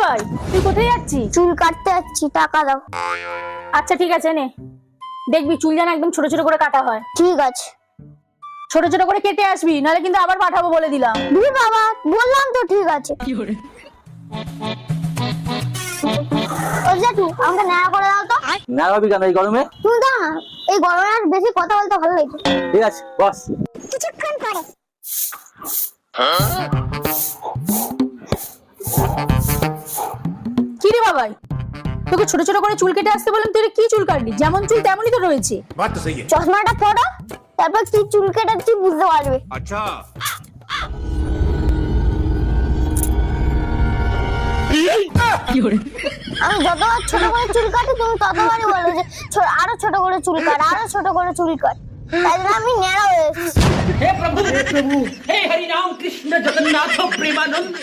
বাবাই, তুই কোথায় যাচ্ছিস? চুল কাটতে যাচ্ছি, টাকা দাও। আচ্ছা ঠিক আছে, নে। দেখবি চুল যেন একদম ছোট ছোট করে কাটা হয়। ঠিক আছে। ছোট ছোট করে কেটে আসবি, নাহলে কিন্তু আবার পাঠাবো বলে দিলাম। দুই বাবা, বললাম তো ঠিক আছে। ও জেঠু, আমাকে ন্যাড়া করে দাও তো। ন্যাড়া হবি কেন এই গরমে? তুমি দাও না, এই গরমে আর বেশি কথা বলতে ভালো লাগে। ঠিক আছে বস। কিছুক্ষণ পরে। কি রে বাবাই, তোকে ছোট ছোট করে চুল কেটে আসতে বললাম, তুই কি চুল কাটলি? যেমন চুল তেমনই তো রয়েছে। बात तो सही है। চশমাটা পরো, তারপর কি চুল কেটেছি বুঝতে পারবে। अच्छा আমি যতবার ছোট করে চুল কাটি, তুমি ততবারই বলো যে আরো ছোট করে চুল কাট, আরো ছোট করে চুল কাট। তাই জন্য আমি ন্যাড়া হয়ে এসেছি। हे प्रभु हे हरि राम कृष्ण जगन्नाथ प्रेमानंद।